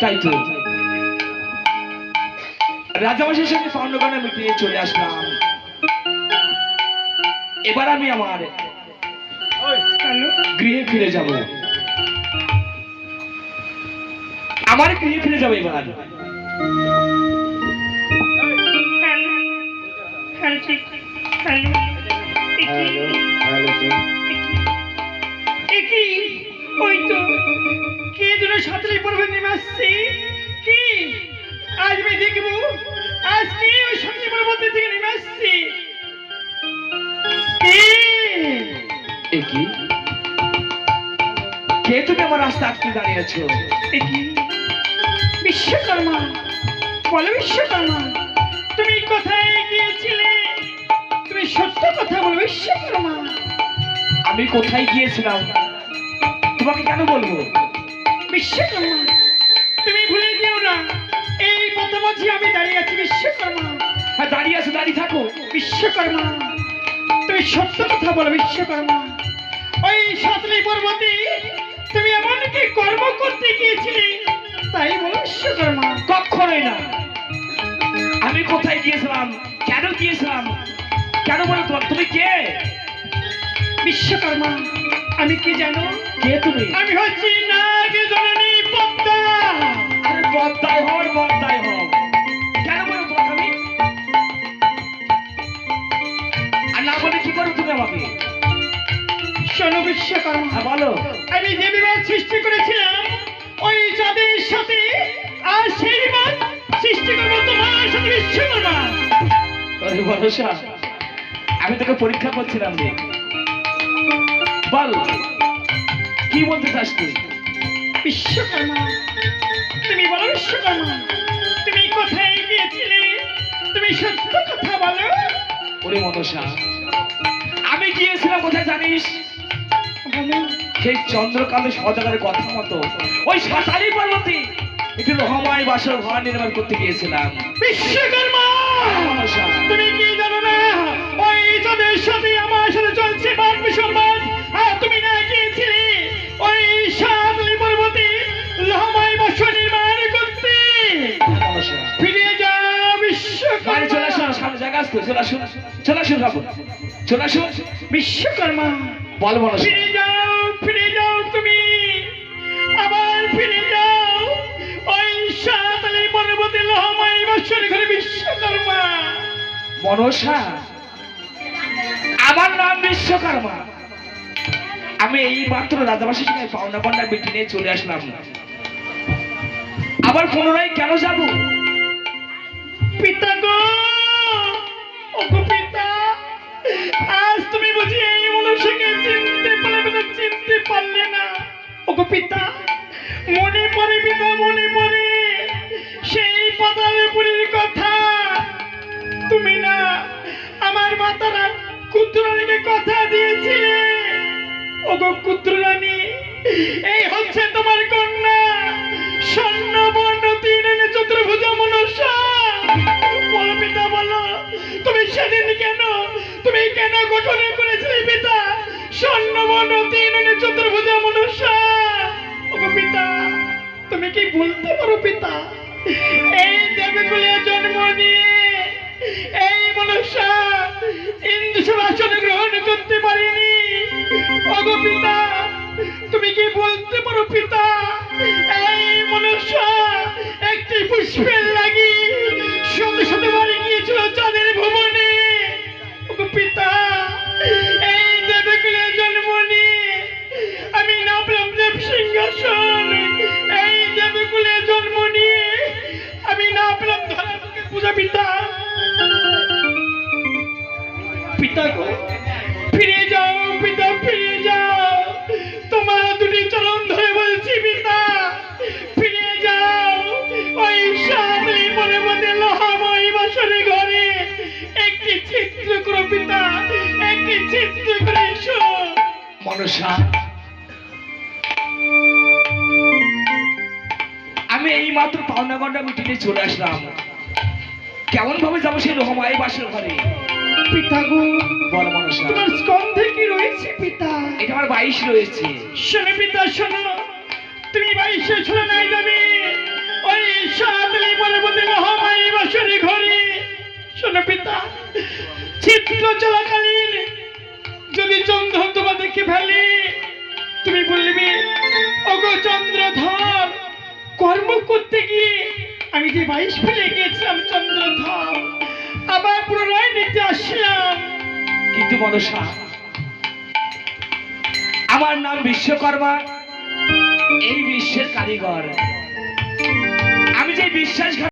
তাই তো রাজামশাইয়ের সঙ্গে স্বর্ণগণা মিটিয়ে চলে আসলাম। এবার আমি আমার গৃহে ফিরে যাব। আমার গৃহে ফিরে যাবো এবার। ওই তো কে যেন সাঁতরে পড়বে নেমে আসছে। কি আজ আমি দেখবো আজকে ওই সাঁতরে পর্বত থেকে নেমে আসছে। কি কে তুমি আমার রাস্তা আটকে দাঁড়িয়েছো? বিশ্বকর্মা, বলো বিশ্বকর্মা, তুমি কোথায় গিয়েছিলে? তুমি সত্য কথা বলো বিশ্বকর্মা। আমি কোথায় গিয়েছিলাম তোমাকে কেন বলবো? বিশ্বকর্মা, তুমি ভুলে যেও না এই পথমাঝি আমি দাঁড়িয়ে আছি বিশ্বকর্মা। হ্যাঁ দাঁড়িয়ে আছো, দাঁড়িয়ে থাকো বিশ্বকর্মা। তুমি সত্য কথা বলো বিশ্বকর্মা। ওই সাতলি পর্বতে তুমি এমন কি কর্ম করতে গিয়েছিলে তাই বলো বিশ্বকর্মা। কখনোই না। আমি কোথায় গিয়েছিলাম, কেন গিয়েছিলাম, কেন বলো তোমার? তুমি কে? বিশ্বকর্মা, আমি কি জানো? কে তুমি? আমি হচ্ছি নাগ জননী পদ্মা। আরে বদ্দাই হর, বদ্দাই হর, কেন বলো তোমাকে আমি? আর না বলে কি করো তুমি আমাকে? শোনো বিশ্বকর্মা, হ্যাঁ বলো। আমি যে বিবাদ সৃষ্টি করেছিলাম ওই চাঁদের সাথে, আর সেই বিবাদ সৃষ্টি করবো তোমার সাথে বিশ্বকর্মা। আরে ভরসা, আমি তোকে পরীক্ষা করছিলাম রে। বল কি বলতে চাস তুই? বিশ্বকর্মা, তুমি বলো বিশ্বকর্মা, তুমি কোথায় গিয়েছিলে? তুমি সত্য কথা বলো। ওরে মনসা, আমি গিয়েছিলাম কোথায় জানিস? বলো। সেই চন্দ্রকান্ত সদাগরের কথা মতো ওই সাঁতারি পর্বতে একটু রহমায় বাসর ঘর নির্মাণ করতে গিয়েছিলাম। বিশ্বকর্মা, মনসা, তুমি কি জানো না ওই চাঁদের সাথে আমার সাথে চলছে বাদ বিসম্বাদ, আর তুমি না গিয়েছিলে ওই সাতলি পর্বতে লহমায় বাসর নির্মাণ করতে। মনসা, ফিরে যাও বাড়ি বিশ্বকর্মা। চলে আসুন, সামনে জায়গা আসতো, চলে আসুন, চলে আসুন, চলে আসুন বিশ্বকর্মা, বল মনসা। ফিরে যাও তুমি, আবার ফিরে যাও ওই সাতলি পর্বতে লহমায় বাসর ঘরে বিশ্বকর্মা। মনসা, আমার নাম বিশ্বকর্মা। আমি এই মাত্র রাজাবাসীর সঙ্গে পাওনা কন্যা বেটি নিয়ে চলে আসলাম। আবার পুনরায় কেন যাব? পিতা গো, ওগো পিতা, আজ তুমি বুঝি এই মনুষ্যকে চিনতে পারলে না? ওগো পিতা, মনে পড়ে পিতা, মনে পড়ে সেই পাতালপুরীর কথা। তুমি না আমার মাতারা কুদ্রানীকে কথা দিয়েছিলে। ওগো কুদ্রানী, এই হচ্ছে তোমার কন্যা স্বর্ণবর্ণ তিন চতুর্ভুজা মনসা। বলো পিতা, বলো তুমি সেদিন কেন গঠনে করেছিলে পিতা স্বর্ণবর্ণ তিন চতুর্ভুজা মনসা? ওগো পিতা, তুমি কি বলতে পারো পিতা এই দেবকুলে জন্ম নিয়ে এই মনসা ইন্দ্র সিংহাসন গ্রহণ করতে পারিনি? ওগো পিতা, তুমি কি বলতে পারো পিতা এই মনসা একটি পুষ্পের লাগি শত শত বাড়ি গিয়েছিল চাঁদের ভুবনে? ওগো পিতা, এই দেবকুলে জন্ম নিয়ে আমি না পেলাম দেব সিংহাসন, এই দেবকুলে জন্ম নিয়ে আমি না পেলাম ধরা পূজা। পিতা, পিতা গো, ফিরে যাও পিতা, ফিরে যাও, তোমার দুটি চরণ ধরে বলছি পিতা, ফিরে যাও ওই সাতলি পর্বতে লহাময় বাসরে ঘরে একটি চিত্র করো পিতা, একটি চিত্র করে এসো। মনসা, আমি এই মাত্র পাওনা কন্যা মিটিয়ে চলে আসলাম। কেমন ভাবে যাবো সেই রহমায় বাসর ঘরে? পিতা গো, বল মনসা। তোমার স্কন্ধে কি রয়েছে পিতা? এটা আমার 22 রয়েছে। শোনো পিতা, শোনো, তুমি 22 ছোড়া নাই যাবে সাতলি পরবর্তী মহামায়ী বাসরে ঘরে শোনো পিতা, চিত্র চলাকালীন যদি চন্দ্র তোমার দেখে ফেলে, তুমি বলবে ওগো চন্দ্রধর, কর্ম করতে গিয়ে আমি যে 22 ফেলে গিয়েছিলাম চন্দ্রধর, আবার পুনরায় নিতে আসলাম। কিন্তু মনসা, আমার নাম বিশ্বকর্মা, এই বিশ্বের কারিগর। আমি যে বিশ্বাস